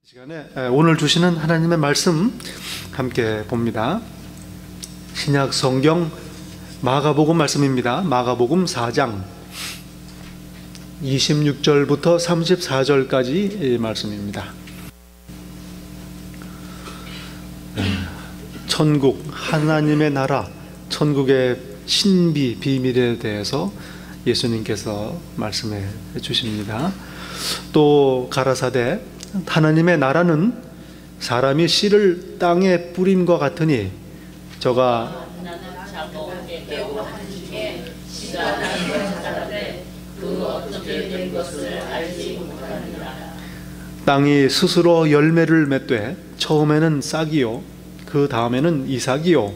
시간에 오늘 주시는 하나님의 말씀 함께 봅니다. 신약 성경 마가복음 말씀입니다. 마가복음 4장 26절부터 34절까지 말씀입니다. 천국, 하나님의 나라, 천국의 신비, 비밀에 대해서 예수님께서 말씀해 주십니다. 또 가라사대 하나님의 나라는 사람이 씨를 땅에 뿌림과 같으니 저가 땅이 스스로 열매를 맺되 처음에는 싹이요 그 다음에는 이삭이요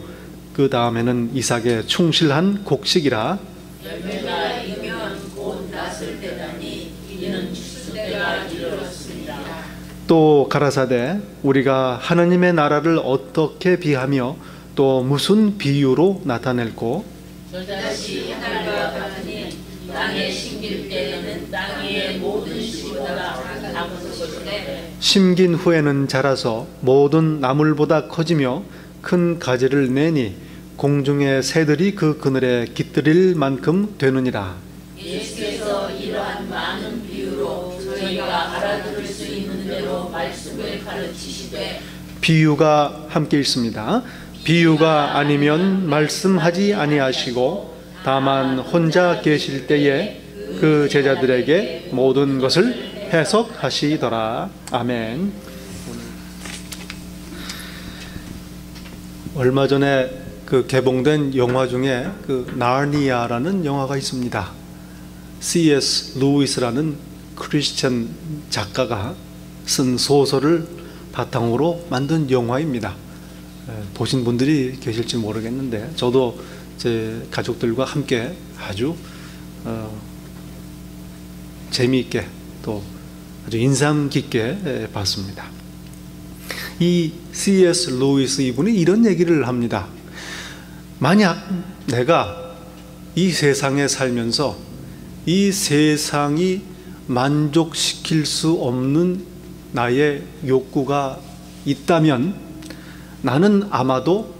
그 다음에는 이삭에 충실한 곡식이라. 열매가 이면 곧 낫을 때다니 이는 추수때가 이르렀습니다. 또 가라사대 우리가 하나님의 나라를 어떻게 비하며 또 무슨 비유로 나타낼꼬. 저다시 하늘과 같으니 땅에 심길 때에는 땅 위의 모든 씨보다 작은 것이되 심긴 후에는 자라서 모든 나물보다 커지며 큰 가지를 내니 공중의 새들이 그 그늘에 깃들일 만큼 되느니라. 예수께서 이러한 많은 비유로 저희가 알아들을 수 있는 대로 말씀을 가르치시되. 비유가 함께 있습니다. 비유가 아니면 말씀하지 아니하시고 다만 혼자 계실 때에 그 제자들에게 모든 것을 해석하시더라. 아멘. 얼마 전에 개봉된 영화 중에 나르니아라는 영화가 있습니다. C.S. 루이스라는 크리스천 작가가 쓴 소설을 바탕으로 만든 영화입니다. 보신 분들이 계실지 모르겠는데 저도 제 가족들과 함께 아주 재미있게 또 아주 인상 깊게 봤습니다. 이 C.S. 루이스 이분이 이런 얘기를 합니다. 만약 내가 이 세상에 살면서 이 세상이 만족시킬 수 없는 나의 욕구가 있다면 나는 아마도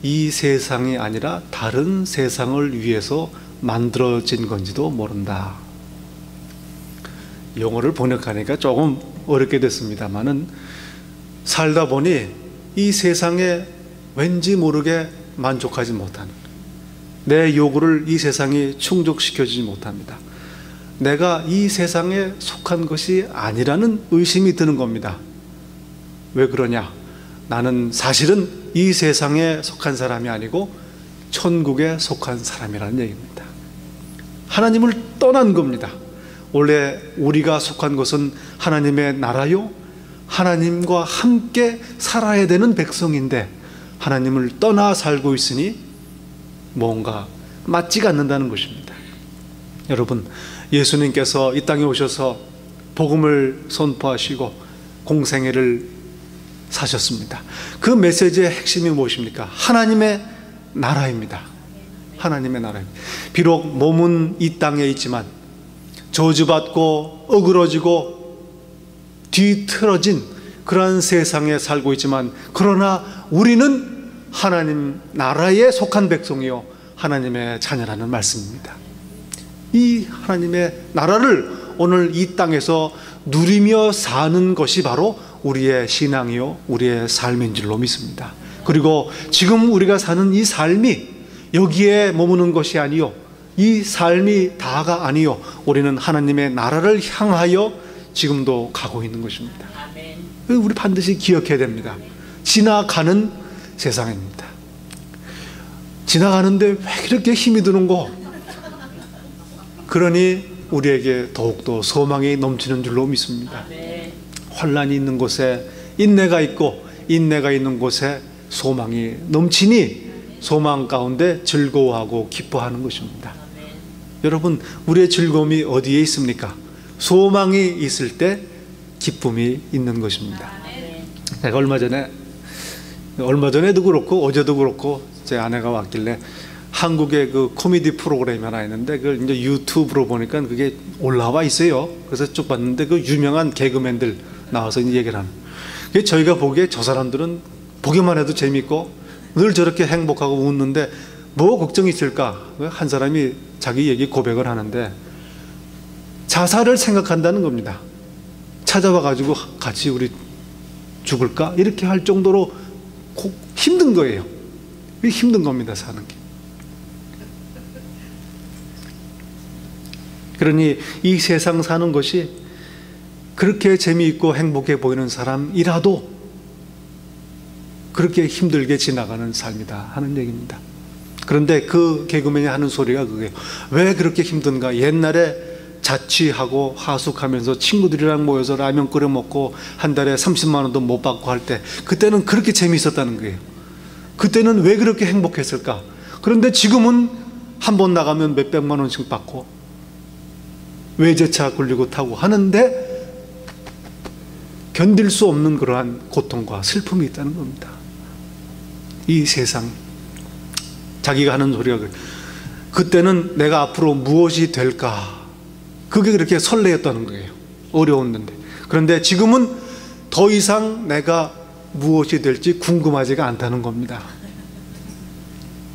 이 세상이 아니라 다른 세상을 위해서 만들어진 건지도 모른다. 영어를 번역하니까 조금 어렵게 됐습니다만은 살다 보니 이 세상에 왠지 모르게 만족하지 못하는, 내 요구를 이 세상이 충족시켜주지 못합니다. 내가 이 세상에 속한 것이 아니라는 의심이 드는 겁니다. 왜 그러냐? 나는 사실은 이 세상에 속한 사람이 아니고 천국에 속한 사람이라는 얘기입니다. 하나님을 떠난 겁니다. 원래 우리가 속한 것은 하나님의 나라요, 하나님과 함께 살아야 되는 백성인데 하나님을 떠나 살고 있으니 뭔가 맞지가 않는다는 것입니다. 여러분, 예수님께서 이 땅에 오셔서 복음을 선포하시고 공생애를 사셨습니다. 그 메시지의 핵심이 무엇입니까? 하나님의 나라입니다. 하나님의 나라입니다. 비록 몸은 이 땅에 있지만 저주받고 어그러지고 뒤틀어진 그러한 세상에 살고 있지만 그러나 우리는 하나님 나라에 속한 백성이요 하나님의 자녀라는 말씀입니다. 이 하나님의 나라를 오늘 이 땅에서 누리며 사는 것이 바로 우리의 신앙이요 우리의 삶인 줄로 믿습니다. 그리고 지금 우리가 사는 이 삶이 여기에 머무는 것이 아니요 이 삶이 다가 아니요 우리는 하나님의 나라를 향하여 지금도 가고 있는 것입니다. 우리 반드시 기억해야 됩니다. 지나가는 세상입니다. 지나가는데 왜 이렇게 힘이 드는고? 그러니 우리에게 더욱더 소망이 넘치는 줄로 믿습니다. 환난이 있는 곳에 인내가 있고 인내가 있는 곳에 소망이 넘치니 소망 가운데 즐거워하고 기뻐하는 것입니다. 여러분, 우리의 즐거움이 어디에 있습니까? 소망이 있을 때 기쁨이 있는 것입니다. 제가 얼마 전에도 그렇고 어제도 그렇고 제 아내가 왔길래 한국의 코미디 프로그램이 하나 있는데 그걸 이제 유튜브로 보니까 그게 올라와 있어요. 그래서 쭉 봤는데 유명한 개그맨들 나와서 얘기를 하는. 저희가 보기에 저 사람들은 보기만 해도 재밌고 늘 저렇게 행복하고 웃는데 뭐 걱정이 있을까? 한 사람이 자기 얘기 고백을 하는데 자살을 생각한다는 겁니다. 찾아와 가지고 같이 우리 죽을까? 이렇게 할 정도로 힘든 거예요. 힘든 겁니다, 사는 게. 그러니 이 세상 사는 것이 그렇게 재미있고 행복해 보이는 사람이라도 그렇게 힘들게 지나가는 삶이다 하는 얘기입니다. 그런데 그 개그맨이 하는 소리가 그거예요. 왜 그렇게 힘든가? 옛날에 자취하고 하숙하면서 친구들이랑 모여서 라면 끓여 먹고 한 달에 30만 원도 못 받고 할 때 그때는 그렇게 재미있었다는 거예요. 그때는 왜 그렇게 행복했을까? 그런데 지금은 한 번 나가면 몇백만 원씩 받고 외제차 굴리고 타고 하는데 견딜 수 없는 그러한 고통과 슬픔이 있다는 겁니다. 이 세상, 자기가 하는 소리가 그래요. 그때는 내가 앞으로 무엇이 될까? 그게 그렇게 설레었다는 거예요. 어려웠는데. 그런데 지금은 더 이상 내가 무엇이 될지 궁금하지가 않다는 겁니다.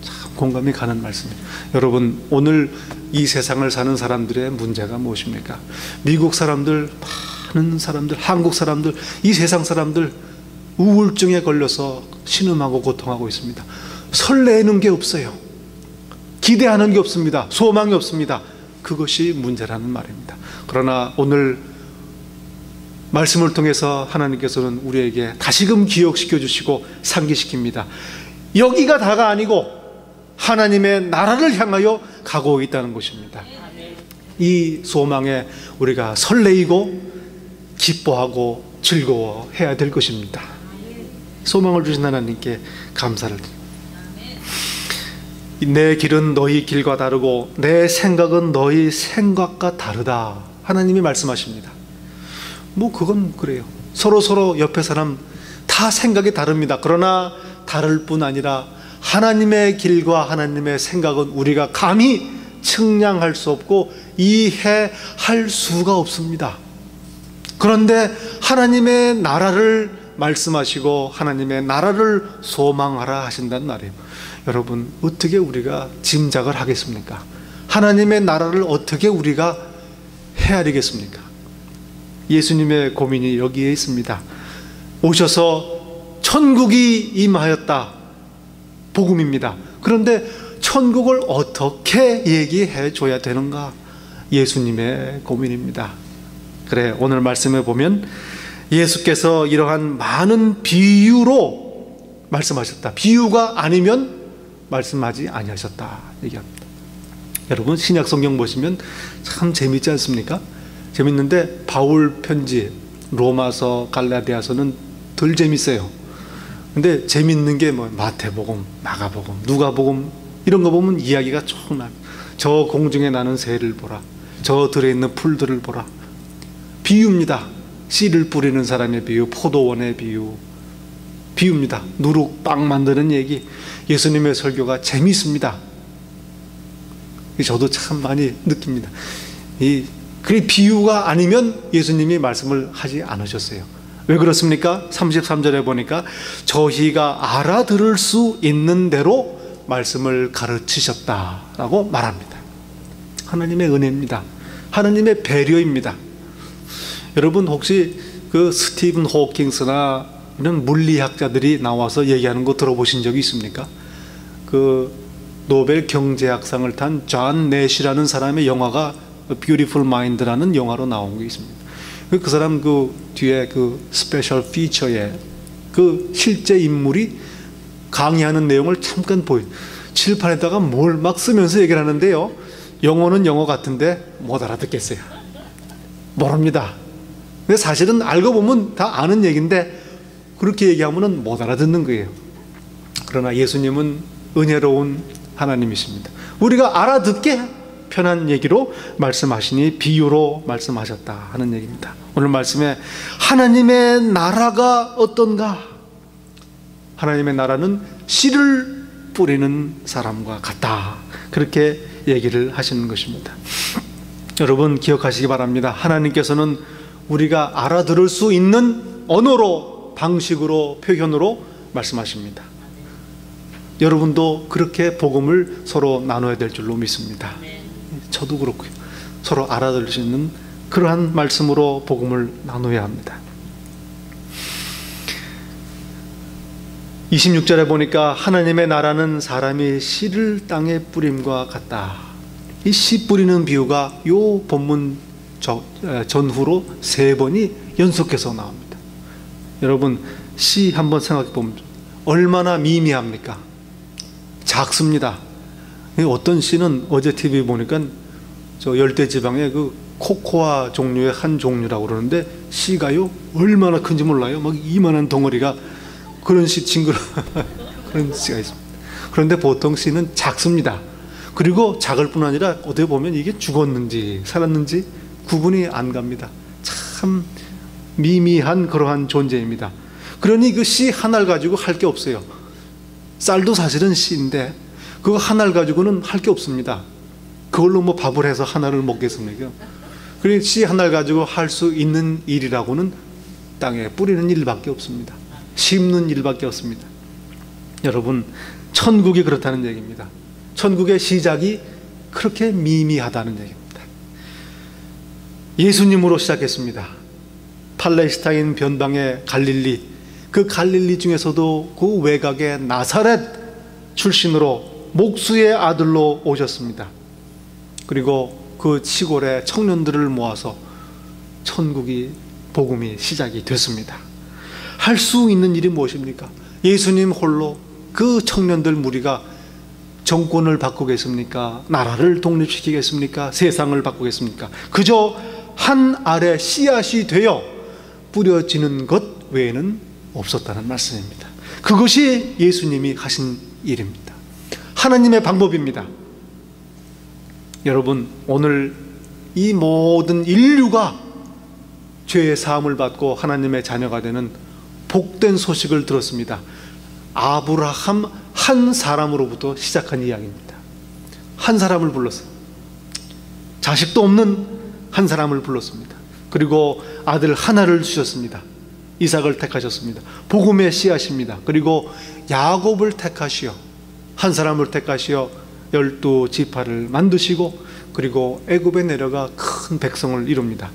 참 공감이 가는 말씀이에요. 여러분, 오늘 이 세상을 사는 사람들의 문제가 무엇입니까? 미국 사람들, 많은 사람들, 한국 사람들, 이 세상 사람들 우울증에 걸려서 신음하고 고통하고 있습니다. 설레는 게 없어요. 기대하는 게 없습니다. 소망이 없습니다. 그것이 문제라는 말입니다. 그러나 오늘 말씀을 통해서 하나님께서는 우리에게 다시금 기억시켜 주시고 상기시킵니다. 여기가 다가 아니고 하나님의 나라를 향하여 가고 있다는 것입니다. 이 소망에 우리가 설레이고 기뻐하고 즐거워해야 될 것입니다. 소망을 주신 하나님께 감사를 드립니다. 내 길은 너희 길과 다르고 내 생각은 너희 생각과 다르다. 하나님이 말씀하십니다. 뭐 그건 그래요. 서로 옆에 사람 다 생각이 다릅니다. 그러나 다를 뿐 아니라 하나님의 길과 하나님의 생각은 우리가 감히 측량할 수 없고 이해할 수가 없습니다. 그런데 하나님의 나라를 말씀하시고 하나님의 나라를 소망하라 하신다는 말이에요. 여러분, 어떻게 우리가 짐작을 하겠습니까? 하나님의 나라를 어떻게 우리가 헤아리겠습니까? 예수님의 고민이 여기에 있습니다. 오셔서 천국이 임하였다. 복음입니다. 그런데 천국을 어떻게 얘기해 줘야 되는가? 예수님의 고민입니다. 그래, 오늘 말씀에 보면 예수께서 이러한 많은 비유로 말씀하셨다. 비유가 아니면 말씀하지 아니하셨다 얘기합니다. 여러분, 신약 성경 보시면 참 재밌지 않습니까? 재밌는데 바울 편지 로마서 갈라디아서는 덜 재밌어요. 근데 재밌는 게 뭐 마태복음, 마가복음, 누가복음 이런 거 보면 이야기가 쭉 나. 저 공중에 나는 새를 보라. 저 들에 있는 풀들을 보라. 비유입니다. 씨를 뿌리는 사람의 비유, 포도원의 비유, 비유입니다. 누룩빵 만드는 얘기. 예수님의 설교가 재미있습니다. 저도 참 많이 느낍니다. 그게 비유가 아니면 예수님이 말씀을 하지 않으셨어요. 왜 그렇습니까? 33절에 보니까 저희가 알아들을 수 있는 대로 말씀을 가르치셨다라고 말합니다. 하나님의 은혜입니다. 하나님의 배려입니다. 여러분, 혹시 그 스티븐 호킹스나 이런 물리학자들이 나와서 얘기하는 거 들어보신 적이 있습니까? 그 노벨 경제학상을 탄 존 내시라는 사람의 영화가 Beautiful Mind라는 영화로 나온 게 있습니다. 그 사람 그 뒤에 그 스페셜 피처에 그 실제 인물이 강의하는 내용을 잠깐 칠판에다가 뭘 막 쓰면서 얘기를 하는데요. 영어는 영어 같은데 못 알아듣겠어요. 모릅니다. 근데 사실은 알고 보면 다 아는 얘기인데 그렇게 얘기하면 못 알아듣는 거예요. 그러나 예수님은 은혜로운 하나님이십니다. 우리가 알아듣게 편한 얘기로 말씀하시니 비유로 말씀하셨다 하는 얘기입니다. 오늘 말씀에 하나님의 나라가 어떤가? 하나님의 나라는 씨를 뿌리는 사람과 같다. 그렇게 얘기를 하시는 것입니다. 여러분, 기억하시기 바랍니다. 하나님께서는 우리가 알아들을 수 있는 언어로, 방식으로, 표현으로 말씀하십니다. 여러분도 그렇게 복음을 서로 나눠야 될 줄로 믿습니다. 저도 그렇고요. 서로 알아들을 수 있는 그러한 말씀으로 복음을 나눠야 합니다. 26절에 보니까 하나님의 나라는 사람이 씨를 땅에 뿌림과 같다. 이 씨 뿌리는 비유가 요 본문 전후로 3번이 연속해서 나옵니다. 여러분, 씨 한번 생각해 보면 얼마나 미미합니까? 작습니다. 어떤 씨는 어제 TV 보니까 저 열대지방의 그 코코아 종류의 한 종류라고 그러는데 씨가요 얼마나 큰지 몰라요. 막 이만한 덩어리가 그런 씨 징그러 그런 씨가 있습니다. 그런데 보통 씨는 작습니다. 그리고 작을 뿐 아니라 어떻게 보면 이게 죽었는지 살았는지 구분이 안 갑니다. 참 미미한 그러한 존재입니다. 그러니 그 씨 하나를 가지고 할 게 없어요. 쌀도 사실은 씨인데 그거 하나를 가지고는 할 게 없습니다. 그걸로 뭐 밥을 해서 하나를 먹겠습니까? 그러니 씨 하나를 가지고 할 수 있는 일이라고는 땅에 뿌리는 일밖에 없습니다. 심는 일밖에 없습니다. 여러분, 천국이 그렇다는 얘기입니다. 천국의 시작이 그렇게 미미하다는 얘기입니다. 예수님으로 시작했습니다. 팔레스타인 변방의 갈릴리, 그 갈릴리 중에서도 그 외곽의 나사렛 출신으로 목수의 아들로 오셨습니다. 그리고 그 시골의 청년들을 모아서 천국이 복음이 시작이 됐습니다. 할 수 있는 일이 무엇입니까? 예수님 홀로 그 청년들 무리가 정권을 바꾸겠습니까? 나라를 독립시키겠습니까? 세상을 바꾸겠습니까? 그저 한 알의 씨앗이 되어 뿌려지는 것 외에는 없었다는 말씀입니다. 그것이 예수님이 하신 일입니다. 하나님의 방법입니다. 여러분, 오늘 이 모든 인류가 죄의 사함을 받고 하나님의 자녀가 되는 복된 소식을 들었습니다. 아브라함 한 사람으로부터 시작한 이야기입니다. 한 사람을 불렀어요. 자식도 없는 한 사람을 불렀습니다. 그리고 아들 하나를 주셨습니다. 이삭을 택하셨습니다. 복음의 씨앗입니다. 그리고 야곱을 택하시어 한 사람을 택하시어 12지파를 만드시고 그리고 애굽에 내려가 큰 백성을 이룹니다.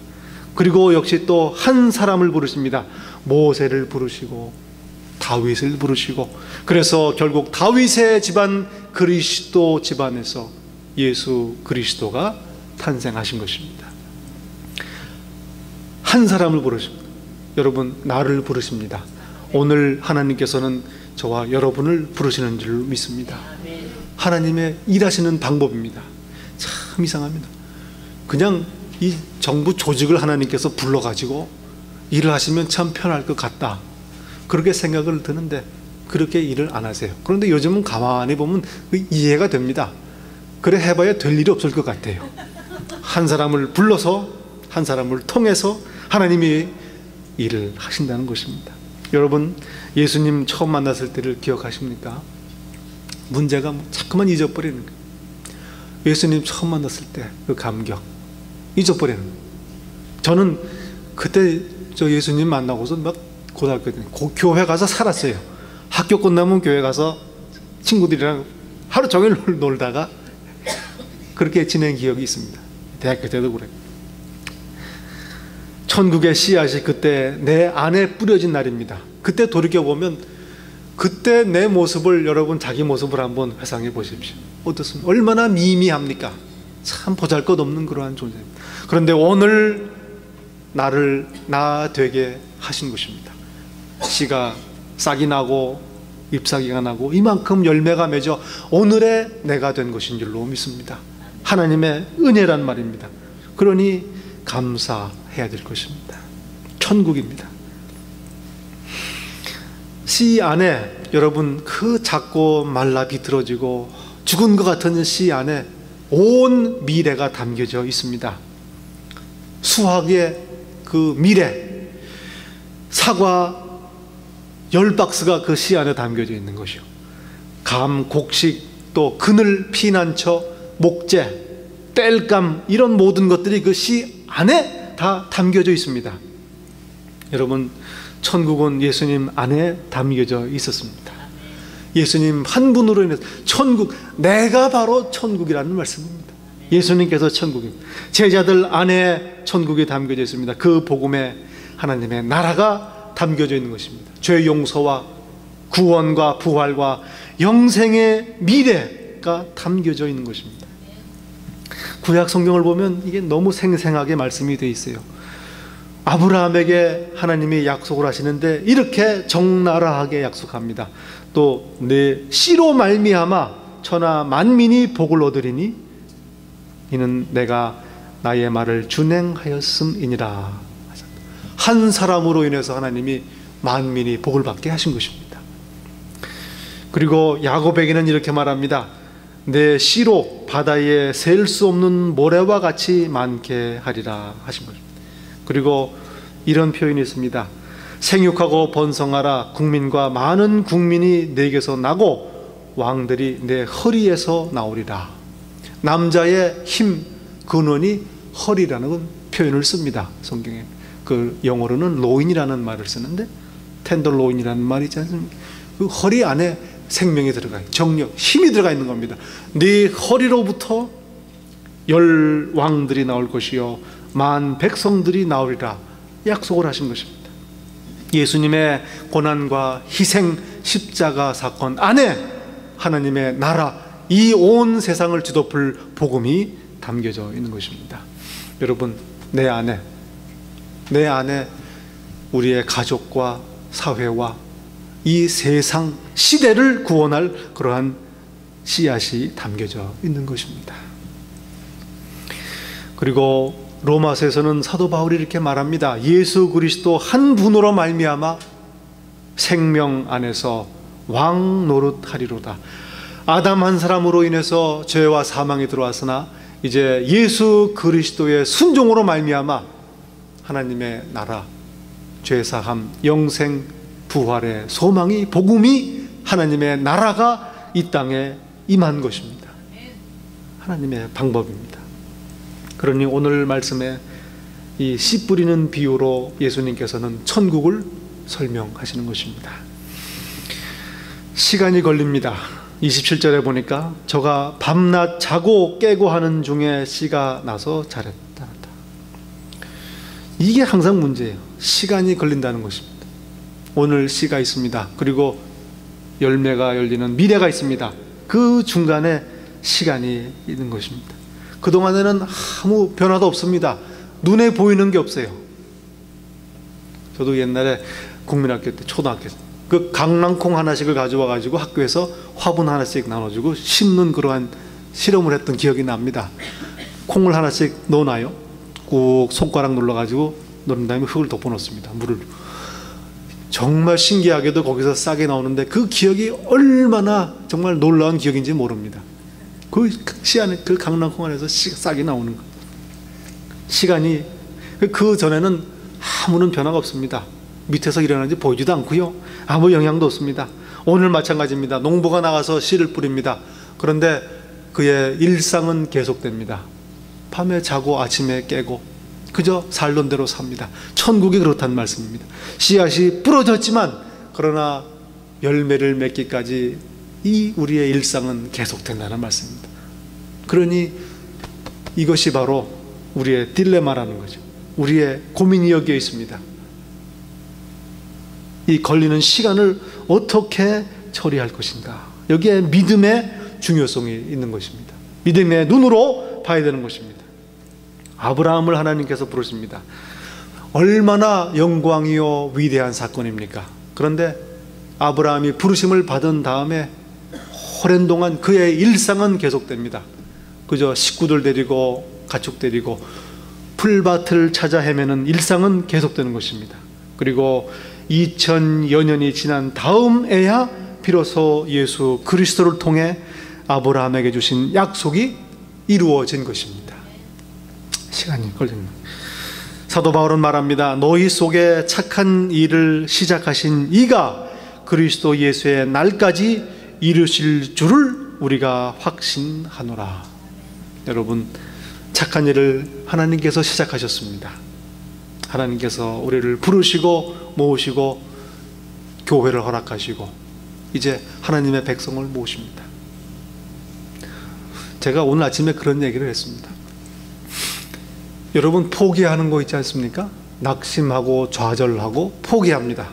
그리고 역시 또 한 사람을 부르십니다. 모세를 부르시고 다윗을 부르시고, 그래서 결국 다윗의 집안 그리스도 집안에서 예수 그리스도가 탄생하신 것입니다. 한 사람을 부르십니다. 여러분, 나를 부르십니다. 오늘 하나님께서는 저와 여러분을 부르시는 줄 믿습니다. 하나님의 일하시는 방법입니다. 참 이상합니다. 그냥 이 정부 조직을 하나님께서 불러가지고 일을 하시면 참 편할 것 같다, 그렇게 생각을 드는데 그렇게 일을 안 하세요. 그런데 요즘은 가만히 보면 이해가 됩니다. 그래 해봐야 될 일이 없을 것 같아요. 한 사람을 불러서 한 사람을 통해서 하나님이 일을 하신다는 것입니다. 여러분, 예수님 처음 만났을 때를 기억하십니까? 문제가 자꾸만 잊어버리는 거예요. 예수님 처음 만났을 때 그 감격 잊어버리는 거예요. 저는 그때 저 예수님 만나고서 막 고등학교 때 교회 가서 살았어요. 학교 끝나면 교회 가서 친구들이랑 하루 종일 놀다가 그렇게 지낸 기억이 있습니다. 대학교 때도 그래요. 천국의 씨앗이 그때 내 안에 뿌려진 날입니다. 그때 돌이켜보면 그때 내 모습을, 여러분 자기 모습을 한번 회상해 보십시오. 어떻습니까? 얼마나 미미합니까? 참 보잘것없는 그러한 존재입니다. 그런데 오늘 나를 나 되게 하신 것입니다. 씨가 싹이 나고 잎사귀가 나고 이만큼 열매가 맺어 오늘의 내가 된 것인 줄로 믿습니다. 하나님의 은혜란 말입니다. 그러니 감사해야 될 것입니다. 천국입니다. 씨 안에, 여러분, 그 작고 말라 비틀어지고 죽은 것 같은 씨 안에 온 미래가 담겨져 있습니다. 수학의 그 미래, 사과 10박스가 그 씨 안에 담겨져 있는 것이요. 감, 곡식, 또 그늘, 피난처, 목재, 땔감, 이런 모든 것들이 그 씨 안에 다 담겨져 있습니다. 여러분, 천국은 예수님 안에 담겨져 있었습니다. 예수님 한 분으로 인해서 천국, 내가 바로 천국이라는 말씀입니다. 예수님께서 천국입니다. 제자들 안에 천국이 담겨져 있습니다. 그 복음에 하나님의 나라가 담겨져 있는 것입니다. 죄 용서와 구원과 부활과 영생의 미래가 담겨져 있는 것입니다. 구약 성경을 보면 이게 너무 생생하게 말씀이 되어 있어요. 아브라함에게 하나님이 약속을 하시는데 이렇게 적나라하게 약속합니다. 또 내 씨로 말미암아 천하 만민이 복을 얻으리니 이는 내가 나의 말을 준행하였음이니라. 한 사람으로 인해서 하나님이 만민이 복을 받게 하신 것입니다. 그리고 야곱에게는 이렇게 말합니다. 내 씨로 바다에 셀 수 없는 모래와 같이 많게 하리라 하신 것입니다. 그리고 이런 표현이 있습니다. 생육하고 번성하라. 국민과 많은 국민이 내게서 나고 왕들이 내 허리에서 나오리라. 남자의 힘, 근원이 허리라는 표현을 씁니다. 성경에. 그 영어로는 로인이라는 말을 쓰는데 텐더로인이라는 말이 있지 않습니까? 그 허리 안에 생명이 들어가요. 정력, 힘이 들어가 있는 겁니다. 네 허리로부터 열 왕들이 나올 것이요 만 백성들이 나오리라 약속을 하신 것입니다. 예수님의 고난과 희생, 십자가 사건 안에 하나님의 나라, 이 온 세상을 뒤덮을 복음이 담겨져 있는 것입니다. 여러분, 내 안에 우리의 가족과 사회와 이 세상 시대를 구원할 그러한 씨앗이 담겨져 있는 것입니다. 그리고 로마서에서는 사도 바울이 이렇게 말합니다. 예수 그리스도 한 분으로 말미암아 생명 안에서 왕 노릇하리로다. 아담 한 사람으로 인해서 죄와 사망이 들어왔으나 이제 예수 그리스도의 순종으로 말미암아 하나님의 나라, 죄사함, 영생, 부활의 소망이, 복음이, 하나님의 나라가 이 땅에 임한 것입니다. 하나님의 방법입니다. 그러니 오늘 말씀에 이 씨 뿌리는 비유로 예수님께서는 천국을 설명하시는 것입니다. 시간이 걸립니다. 27절에 보니까 저가 밤낮 자고 깨고 하는 중에 씨가 나서 자랐다. 이게 항상 문제예요. 시간이 걸린다는 것입니다. 오늘 씨가 있습니다. 그리고 열매가 열리는 미래가 있습니다. 그 중간에 시간이 있는 것입니다. 그동안에는 아무 변화도 없습니다. 눈에 보이는 게 없어요. 저도 옛날에 국민학교 때, 초등학교 때 그 강낭콩 하나씩을 가져와 가지고 학교에서 화분 하나씩 나눠주고 심는 그러한 실험을 했던 기억이 납니다. 콩을 하나씩 넣어놔요. 꾹 손가락 눌러가지고 넣은 다음에 흙을 덮어놓습니다. 물을. 정말 신기하게도 거기서 싹이 나오는데 그 기억이 얼마나 정말 놀라운 기억인지 모릅니다. 그 씨 안에, 그 강낭콩 안에서 싹이 나오는 것. 시간이, 그 전에는 아무런 변화가 없습니다. 밑에서 일어나는지 보이지도 않고요. 아무 영향도 없습니다. 오늘 마찬가지입니다. 농부가 나가서 씨를 뿌립니다. 그런데 그의 일상은 계속됩니다. 밤에 자고 아침에 깨고 그저 살던 대로 삽니다. 천국이 그렇다는 말씀입니다. 씨앗이 부러졌지만 그러나 열매를 맺기까지 이 우리의 일상은 계속된다는 말씀입니다. 그러니 이것이 바로 우리의 딜레마라는 거죠. 우리의 고민이 여기에 있습니다. 이 걸리는 시간을 어떻게 처리할 것인가. 여기에 믿음의 중요성이 있는 것입니다. 믿음의 눈으로 봐야 되는 것입니다. 아브라함을 하나님께서 부르십니다. 얼마나 영광이요 위대한 사건입니까? 그런데 아브라함이 부르심을 받은 다음에 오랜 동안 그의 일상은 계속됩니다. 그저 식구들 데리고 가축 데리고 풀밭을 찾아 헤매는 일상은 계속되는 것입니다. 그리고 2000여 년이 지난 다음에야 비로소 예수 그리스도를 통해 아브라함에게 주신 약속이 이루어진 것입니다. 시간이 걸립니다. 사도 바울은 말합니다. 너희 속에 착한 일을 시작하신 이가 그리스도 예수의 날까지 이루실 줄을 우리가 확신하노라. 여러분, 착한 일을 하나님께서 시작하셨습니다. 하나님께서 우리를 부르시고 모으시고 교회를 허락하시고 이제 하나님의 백성을 모십니다. 제가 오늘 아침에 그런 얘기를 했습니다. 여러분 포기하는 거 있지 않습니까? 낙심하고 좌절하고 포기합니다.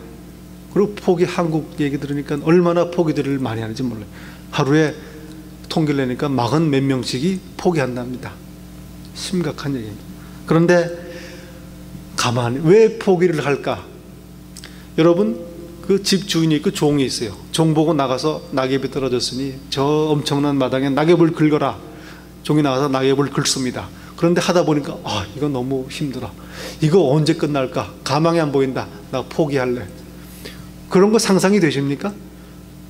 그리고 한국 얘기 들으니까 얼마나 포기들을 많이 하는지 몰라요. 하루에 통계를 내니까 40 몇 명씩이 포기한답니다. 심각한 얘기입니다. 그런데 가만히 왜 포기를 할까? 여러분 그 집 주인이 그 종이 있어요. 종 보고 나가서 낙엽이 떨어졌으니 저 엄청난 마당에 낙엽을 긁어라. 종이 나가서 낙엽을 긁습니다. 그런데 하다 보니까 이거 너무 힘들어. 이거 언제 끝날까? 가망이 안 보인다. 나 포기할래. 그런 거 상상이 되십니까?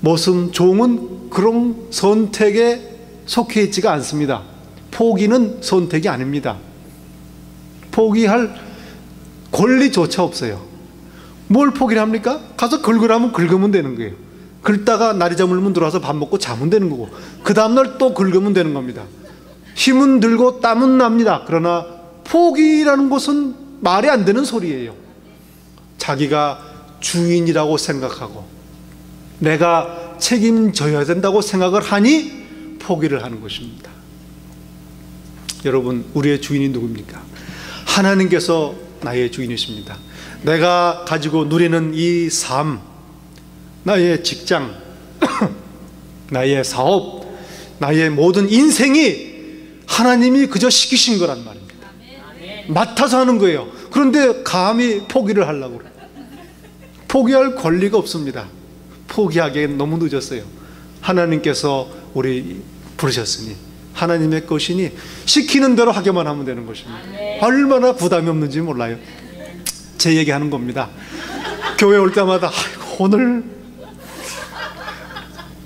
무슨 종은 그런 선택에 속해 있지가 않습니다. 포기는 선택이 아닙니다. 포기할 권리조차 없어요. 뭘 포기를 합니까? 가서 긁으라면 긁으면 되는 거예요. 긁다가 날이 저물면 들어와서 밥 먹고 자면 되는 거고 그 다음날 또 긁으면 되는 겁니다. 힘은 들고 땀은 납니다. 그러나 포기라는 것은 말이 안 되는 소리예요. 자기가 주인이라고 생각하고 내가 책임져야 된다고 생각을 하니 포기를 하는 것입니다. 여러분 우리의 주인이 누굽니까? 하나님께서 나의 주인이십니다. 내가 가지고 누리는 이 삶, 나의 직장, 나의 사업, 나의 모든 인생이 하나님이 그저 시키신 거란 말입니다. 맡아서 하는 거예요. 그런데 감히 포기를 하려고 그래요. 포기할 권리가 없습니다. 포기하기엔 너무 늦었어요. 하나님께서 우리 부르셨으니 하나님의 것이니 시키는 대로 하게만 하면 되는 것입니다. 얼마나 부담이 없는지 몰라요. 제 얘기하는 겁니다. 교회 올 때마다 아이고 오늘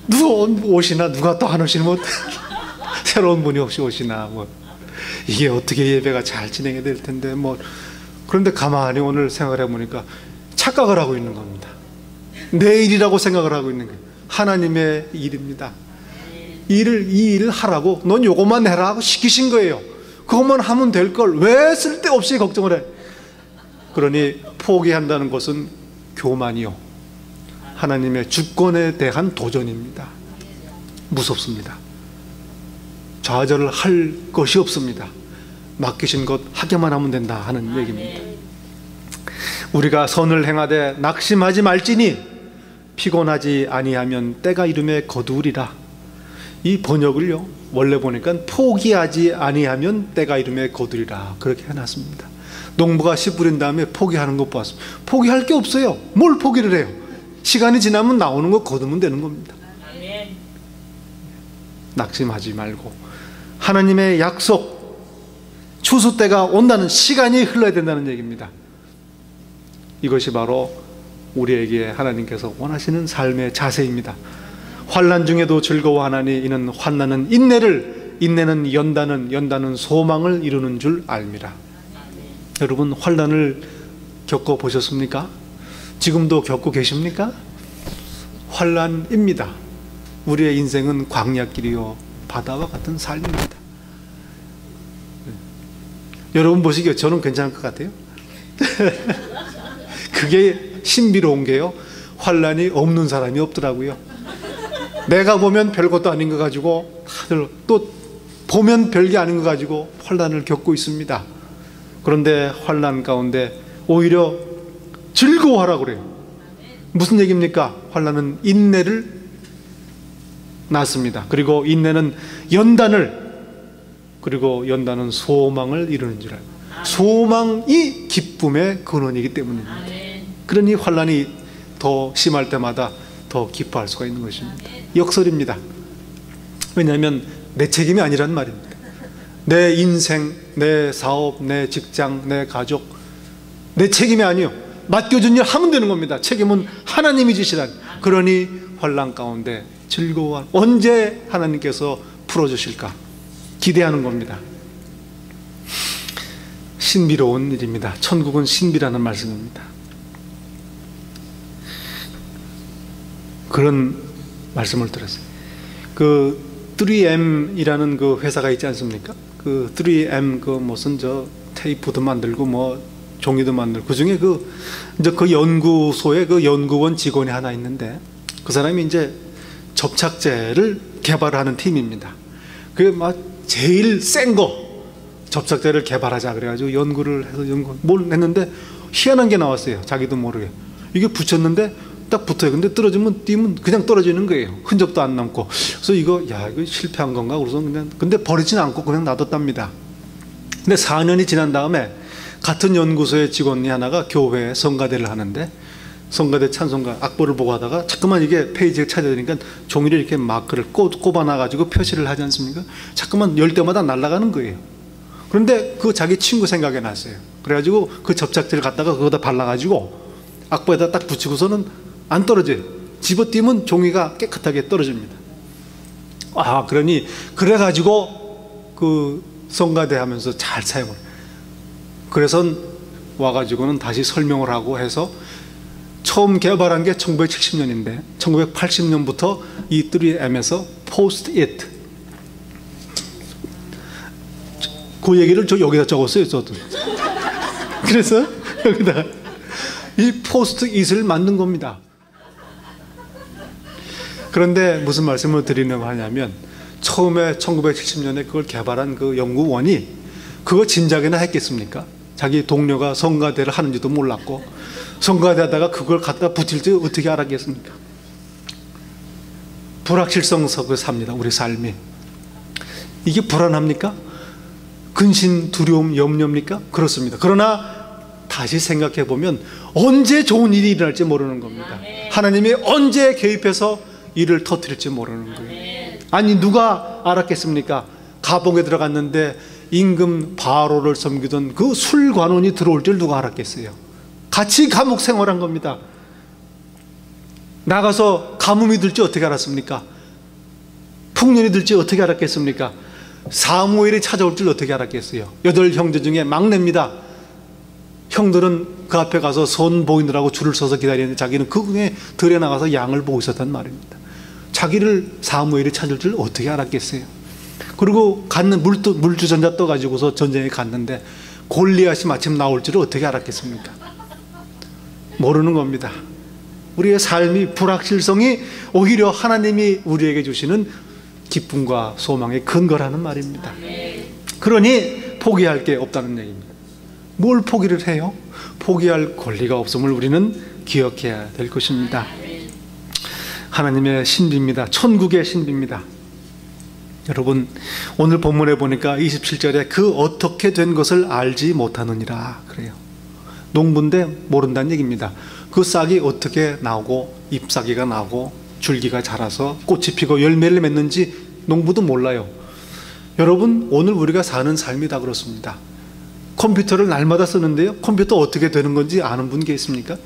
누가 오시나 누가 또 안 오시면 새로운 분이 혹시 오시나 뭐 이게 어떻게 예배가 잘 진행이 될 텐데 뭐 그런데 가만히 오늘 생각해 보니까 착각을 하고 있는 겁니다. 내 일이라고 생각을 하고 있는 거예요. 하나님의 일입니다. 이 일을 하라고 넌 요것만 해라 하고 시키신 거예요. 그것만 하면 될 걸 왜 쓸데없이 걱정을 해? 그러니 포기한다는 것은 교만이요 하나님의 주권에 대한 도전입니다. 무섭습니다. 좌절을 할 것이 없습니다. 맡기신 것 하게만 하면 된다 하는 얘기입니다. 우리가 선을 행하되 낙심하지 말지니 피곤하지 아니하면 때가 이름에 거두리라. 이 번역을요 원래 보니까 포기하지 아니하면 때가 이름에 거두리라 그렇게 해놨습니다. 농부가 씨 뿌린 다음에 포기하는 것 보았습니다. 포기할 게 없어요. 뭘 포기를 해요? 시간이 지나면 나오는 거 거두면 되는 겁니다. 낙심하지 말고 하나님의 약속 추수 때가 온다는 시간이 흘러야 된다는 얘기입니다. 이것이 바로 우리에게 하나님께서 원하시는 삶의 자세입니다. 환난 중에도 즐거워하나니 이는 환난은 인내를 인내는 연단은 소망을 이루는 줄 알미라. 여러분 환난을 겪어보셨습니까? 지금도 겪고 계십니까? 환난입니다. 우리의 인생은 광야길이요 바다와 같은 삶입니다. 여러분 보시기에 저는 괜찮을 것 같아요. 그게 신비로운 게요 환난이 없는 사람이 없더라고요. 내가 보면 별것도 아닌 거 가지고 다들 또 보면 별게 아닌 거 가지고 환난을 겪고 있습니다. 그런데 환난 가운데 오히려 즐거워하라고 그래요. 무슨 얘기입니까? 환난은 인내를 낳습니다. 그리고 인내는 연단을 그리고 연단은 소망을 이루는 줄 알고 소망이 기쁨의 근원이기 때문입니다. 그러니 환난이 더 심할 때마다 더 기뻐할 수가 있는 것입니다. 역설입니다. 왜냐하면 내 책임이 아니란 말입니다. 내 인생, 내 사업, 내 직장, 내 가족 내 책임이 아니요 맡겨준 일 하면 되는 겁니다. 책임은 하나님이 지시란. 그러니 환난 가운데 즐거워. 언제 하나님께서 풀어주실까 기대하는 겁니다. 신비로운 일입니다. 천국은 신비라는 말씀입니다. 그런 말씀을 들었어요. 그 3M이라는 그 회사가 있지 않습니까? 그 3M 그 무슨 저 테이프도 만들고 뭐 종이도 만들고, 그 중에 이제 그 연구소에 그 연구원 직원이 하나 있는데, 그 사람이 이제 접착제를 개발하는 팀입니다. 그게 막 제일 센 거 접착제를 개발하자 그래가지고 연구를 해서 뭘 했는데 희한한 게 나왔어요. 자기도 모르게. 이게 붙였는데 딱 붙어요. 근데 떨어지면 띄면 그냥 떨어지는 거예요. 흔적도 안 남고. 그래서 이거 실패한 건가? 그래서 그냥, 근데 버리진 않고 그냥 놔뒀답니다. 근데 4년이 지난 다음에 같은 연구소의 직원이 하나가 교회에 성가대를 하는데, 성가대 찬송가 악보를 보고 하다가 자꾸만 이게 페이지가 찾아지니까 종이를 이렇게 마크를 꼽아놔가지고 표시를 하지 않습니까? 자꾸만 열 때마다 날아가는 거예요. 그런데 그 자기 친구 생각이 났어요. 그래가지고 그 접착제를 갖다가 그거다 발라가지고 악보에다 딱 붙이고서는 안 떨어져요. 집어띄면 종이가 깨끗하게 떨어집니다. 그래가지고 그 성가대 하면서 잘 사용을. 그래서 와가지고는 다시 설명을 하고 해서 처음 개발한 게 1970년인데 1980년부터 이 3M에서 포스트잇, 그 얘기를 저 여기다 적었어요. 저도. 그래서 여기다가 이 포스트잇을 만든 겁니다. 그런데 무슨 말씀을 드리려고 하냐면, 처음에 1970년에 그걸 개발한 그 연구원이 그거 진작에나 했겠습니까? 자기 동료가 성가대를 하는지도 몰랐고, 성가대 하다가 그걸 갖다 붙일지 어떻게 알았겠습니까? 불확실성 속에 삽니다. 우리 삶이. 이게 불안합니까? 근심, 두려움, 염려입니까? 그렇습니다. 그러나 다시 생각해 보면 언제 좋은 일이 일어날지 모르는 겁니다. 하나님이 언제 개입해서 일을 터뜨릴지 모르는 거예요. 아니, 누가 알았겠습니까? 감옥에 들어갔는데 임금 바로를 섬기던 그 술관원이 들어올 줄 누가 알았겠어요? 같이 감옥 생활한 겁니다. 나가서 가뭄이 들지 어떻게 알았습니까? 풍년이 들지 어떻게 알았겠습니까? 사무엘이 찾아올 줄 어떻게 알았겠어요? 8형제 중에 막내입니다. 형들은 그 앞에 가서 선 보이느라고 줄을 서서 기다리는데 자기는 그 중에 들에 나가서 양을 보고 있었단 말입니다. 자기를 사무엘이 찾을 줄 어떻게 알았겠어요? 그리고 갔는 물주전자 떠가지고서 전쟁에 갔는데 골리앗이 마침 나올 줄을 어떻게 알았겠습니까? 모르는 겁니다. 우리의 삶이, 불확실성이 오히려 하나님이 우리에게 주시는 기쁨과 소망의 근거라는 말입니다. 그러니 포기할 게 없다는 얘기입니다. 뭘 포기를 해요? 포기할 권리가 없음을 우리는 기억해야 될 것입니다. 하나님의 신비입니다. 천국의 신비입니다. 여러분, 오늘 본문에 보니까 27절에 그 어떻게 된 것을 알지 못하느니라 그래요. 농부인데 모른다는 얘기입니다. 그 싹이 어떻게 나오고 잎사귀가 나오고 줄기가 자라서 꽃이 피고 열매를 맺는지 농부도 몰라요. 여러분, 오늘 우리가 사는 삶이 다 그렇습니다. 컴퓨터를 날마다 쓰는데요, 컴퓨터 어떻게 되는 건지 아는 분 계십니까?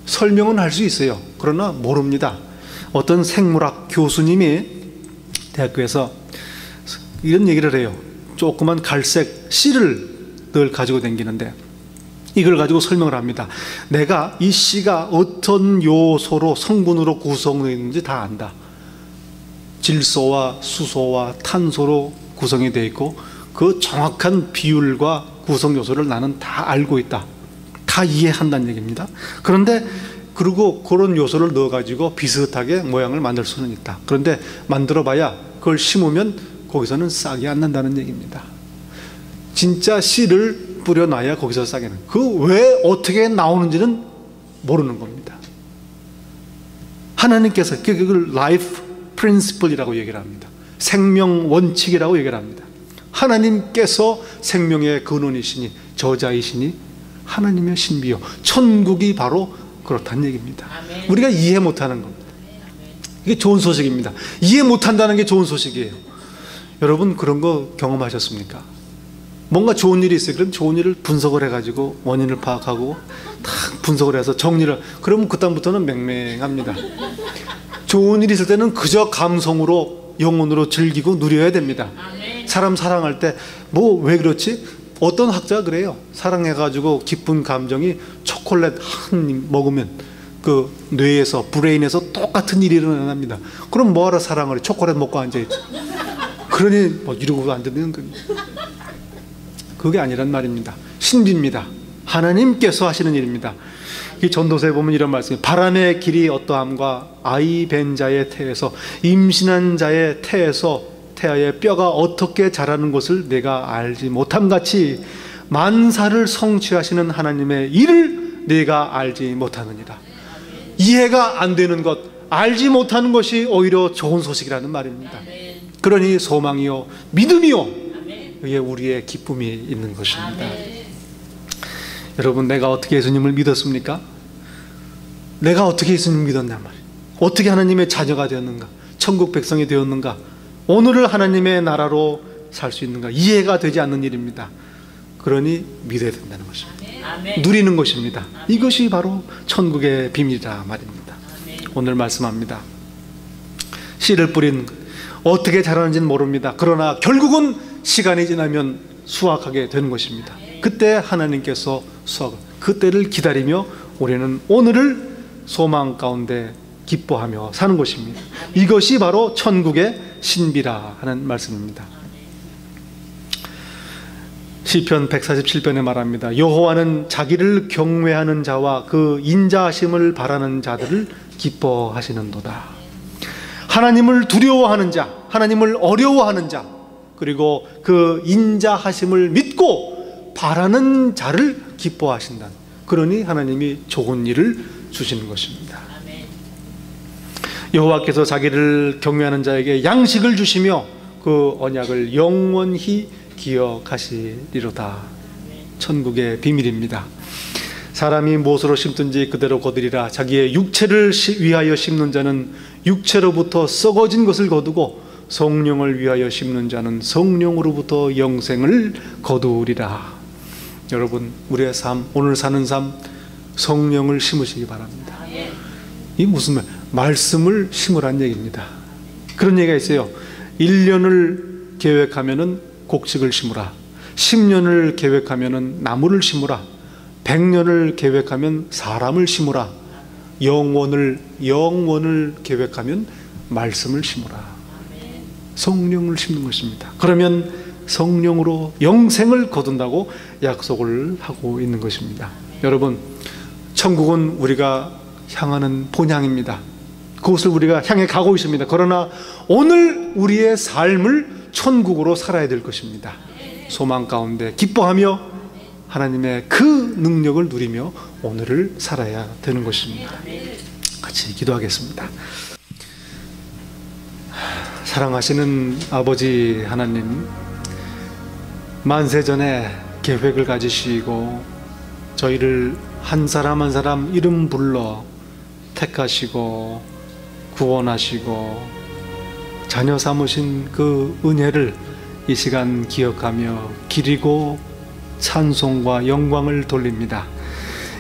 설명은 할 수 있어요. 그러나 모릅니다. 어떤 생물학 교수님이 대학교에서 이런 얘기를 해요. 조그만 갈색 씨를 늘 가지고 다니는데 이걸 가지고 설명을 합니다. 내가 이 씨가 어떤 요소로, 성분으로 구성되어 있는지 다 안다. 질소와 수소와 탄소로 구성이 되어 있고 그 정확한 비율과 구성 요소를 나는 다 알고 있다. 다 이해한다는 얘기입니다. 그런데 그리고 그런 요소를 넣어가지고 비슷하게 모양을 만들 수는 있다. 그런데 만들어봐야 그걸 심으면 거기서는 싹이 안 난다는 얘기입니다. 진짜 씨를 뿌려놔야 거기서 싹이 나는. 그 왜 어떻게 나오는지는 모르는 겁니다. 하나님께서 그걸 라이프 프린시플이라고 얘기를 합니다. 생명 원칙이라고 얘기를 합니다. 하나님께서 생명의 근원이시니 저자이시니 하나님의 신비요, 천국이 바로 그렇다는 얘기입니다. 아멘. 우리가 이해 못하는 겁니다. 이게 좋은 소식입니다. 이해 못한다는 게 좋은 소식이에요. 여러분, 그런 거 경험하셨습니까? 뭔가 좋은 일이 있어요. 그럼 좋은 일을 분석을 해가지고 원인을 파악하고 딱 분석을 해서 정리를, 그러면 그 다음부터는 맹맹합니다. 좋은 일이 있을 때는 그저 감성으로, 영혼으로 즐기고 누려야 됩니다. 사람 사랑할 때 뭐 왜 그렇지? 어떤 학자가 그래요. 사랑해가지고 기쁜 감정이 초콜릿 한 입 먹으면 그 뇌에서, 브레인에서 똑같은 일이 일어납니다. 그럼 뭐하러 사랑을 해? 초콜릿 먹고 앉아있지. 그러니 뭐 이러고 안 되는 겁니다. 그게 아니란 말입니다. 신비입니다. 하나님께서 하시는 일입니다. 이 전도서에 보면 이런 말씀이 바람의 길이 어떠함과 아이 벤 자의 태에서 임신한 자의 태에서 태아의 뼈가 어떻게 자라는 것을 내가 알지 못함같이 만사를 성취하시는 하나님의 일을 내가 알지 못하느니라. 이해가 안 되는 것, 알지 못하는 것이 오히려 좋은 소식이라는 말입니다. 그러니 소망이요 믿음이요 이게 우리의 기쁨이 있는 것입니다. 여러분, 내가 어떻게 예수님을 믿었습니까? 내가 어떻게 예수님을 믿었냐 말이에요. 어떻게 하나님의 자녀가 되었는가? 천국 백성이 되었는가? 오늘을 하나님의 나라로 살 수 있는가? 이해가 되지 않는 일입니다. 그러니 믿어야 된다는 것입니다. 누리는 것입니다. 이것이 바로 천국의 비밀이라 말입니다. 오늘 말씀합니다. 씨를 뿌린 어떻게 자라는지는 모릅니다. 그러나 결국은 시간이 지나면 수확하게 되는 것입니다. 그때 하나님께서 그때를 기다리며 우리는 오늘을 소망 가운데 기뻐하며 사는 것입니다. 이것이 바로 천국의 신비라 하는 말씀입니다. 시편 147편에 말합니다. 여호와는 자기를 경외하는 자와 그 인자하심을 바라는 자들을 기뻐하시는도다. 하나님을 두려워하는 자, 하나님을 어려워하는 자, 그리고 그 인자하심을 믿고 바라는 자를 기뻐하신다. 그러니 하나님이 좋은 일을 주시는 것입니다. 여호와께서 자기를 경외하는 자에게 양식을 주시며 그 언약을 영원히 기억하시리로다. 천국의 비밀입니다. 사람이 무엇으로 심든지 그대로 거두리라. 자기의 육체를 위하여 심는 자는 육체로부터 썩어진 것을 거두고 성령을 위하여 심는 자는 성령으로부터 영생을 거두리라. 여러분, 우리의 삶, 오늘 사는 삶 성령을 심으시기 바랍니다. 이 무슨 말? 말씀을 심으란 얘기입니다. 그런 얘기가 있어요. 1년을 계획하면은 곡식을 심으라. 10년을 계획하면은 나무를 심으라. 100년을 계획하면 사람을 심으라. 영원을 계획하면 말씀을 심으라. 성령을 심는 것입니다. 그러면 성령으로 영생을 거둔다고 약속을 하고 있는 것입니다. 여러분, 천국은 우리가 향하는 본향입니다. 그곳을 우리가 향해 가고 있습니다. 그러나 오늘 우리의 삶을 천국으로 살아야 될 것입니다. 소망 가운데 기뻐하며 하나님의 그 능력을 누리며 오늘을 살아야 되는 것입니다. 같이 기도하겠습니다. 사랑하시는 아버지 하나님, 만세전에 계획을 가지시고 저희를 한 사람 한 사람 이름 불러 택하시고 구원하시고 자녀 삼으신 그 은혜를 이 시간 기억하며 기리고 찬송과 영광을 돌립니다.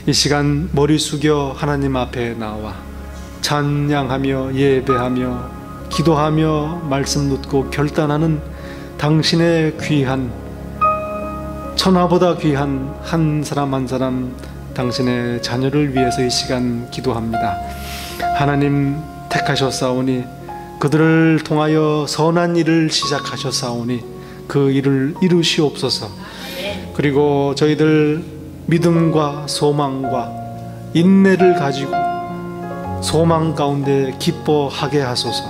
이 시간 머리 숙여 하나님 앞에 나와 찬양하며 예배하며 기도하며 말씀 묻고 결단하는 당신의 귀한, 천하보다 귀한 한 사람 한 사람 당신의 자녀를 위해서 이 시간 기도합니다. 하나님 택하셨사오니 그들을 통하여 선한 일을 시작하셨사오니 그 일을 이루시옵소서. 그리고 저희들 믿음과 소망과 인내를 가지고 소망 가운데 기뻐하게 하소서.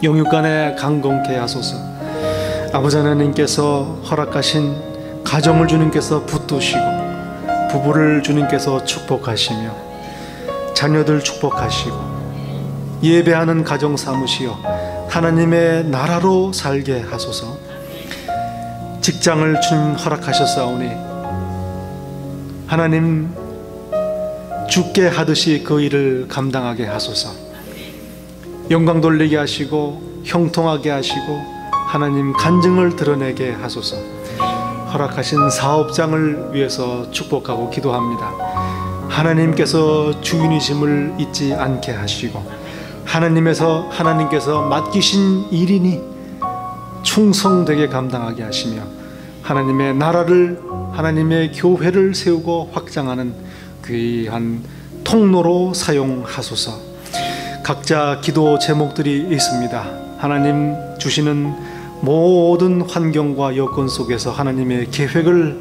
영육간에 강건케 하소서. 아버지 하나님께서 허락하신 가정을 주님께서 붙드시고 부부를 주님께서 축복하시며 자녀들 축복하시고 예배하는 가정 삼으시어 하나님의 나라로 살게 하소서. 직장을 주님 허락하셨사오니 하나님 주께 하듯이 그 일을 감당하게 하소서. 영광 돌리게 하시고 형통하게 하시고 하나님 간증을 드러내게 하소서. 허락하신 사업장을 위해서 축복하고 기도합니다. 하나님께서 주인이심을 잊지 않게 하시고 하나님께서 맡기신 일이니 충성되게 감당하게 하시며 하나님의 나라를, 하나님의 교회를 세우고 확장하는 귀한 통로로 사용하소서. 각자 기도 제목들이 있습니다. 하나님 주시는 모든 환경과 여건 속에서 하나님의 계획을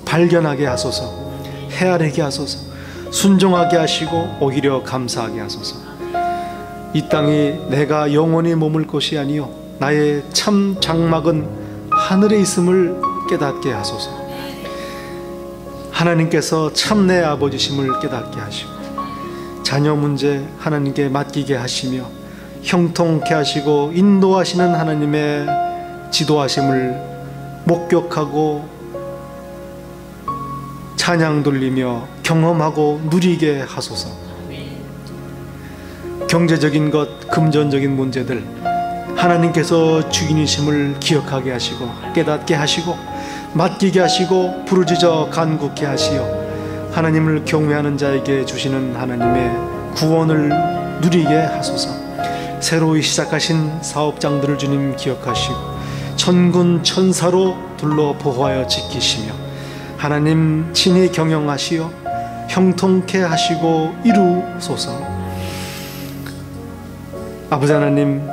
발견하게 하소서. 헤아리게 하소서. 순종하게 하시고 오히려 감사하게 하소서. 이 땅이 내가 영원히 머물 곳이 아니요 나의 참 장막은 하늘에 있음을 깨닫게 하소서. 하나님께서 참 내 아버지심을 깨닫게 하시고 자녀 문제 하나님께 맡기게 하시며 형통케 하시고 인도하시는 하나님의 지도하심을 목격하고 찬양 돌리며 경험하고 누리게 하소서. 경제적인 것, 금전적인 문제들 하나님께서 주인이심을 기억하게 하시고 깨닫게 하시고 맡기게 하시고 부르짖어 간구케 하시어 하나님을 경외하는 자에게 주시는 하나님의 구원을 누리게 하소서. 새로이 시작하신 사업장들을 주님 기억하시고 천군 천사로 둘러 보호하여 지키시며 하나님 친히 경영하시어 형통케 하시고 이루소서. 아버지 하나님,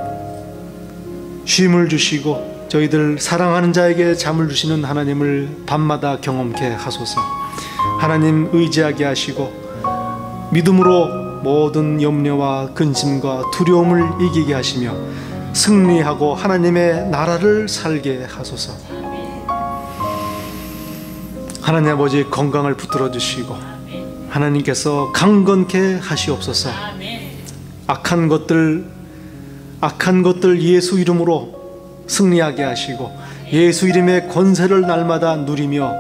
쉼을 주시고 저희들 사랑하는 자에게 잠을 주시는 하나님을 밤마다 경험케 하소서. 하나님 의지하게 하시고 믿음으로 모든 염려와 근심과 두려움을 이기게 하시며 승리하고 하나님의 나라를 살게 하소서. 하나님 아버지 건강을 붙들어 주시고 하나님께서 강건케 하시옵소서. 악한 것들 예수 이름으로 승리하게 하시고 예수 이름의 권세를 날마다 누리며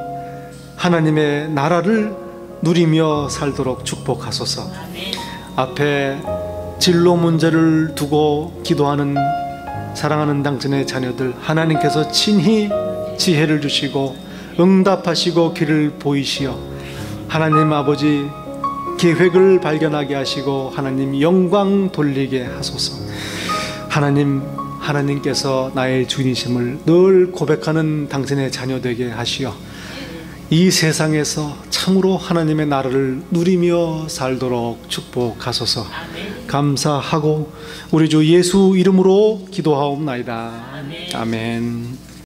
하나님의 나라를 누리며 살도록 축복하소서. 앞에 진로 문제를 두고 기도하는 사랑하는 당신의 자녀들 하나님께서 친히 지혜를 주시고 응답하시고 길을 보이시어 하나님 아버지 계획을 발견하게 하시고 하나님 영광 돌리게 하소서. 하나님께서 나의 주인이심을 늘 고백하는 당신의 자녀 되게 하시어 이 세상에서 참으로 하나님의 나라를 누리며 살도록 축복하소서. 감사하고 우리 주 예수 이름으로 기도하옵나이다. 아멘.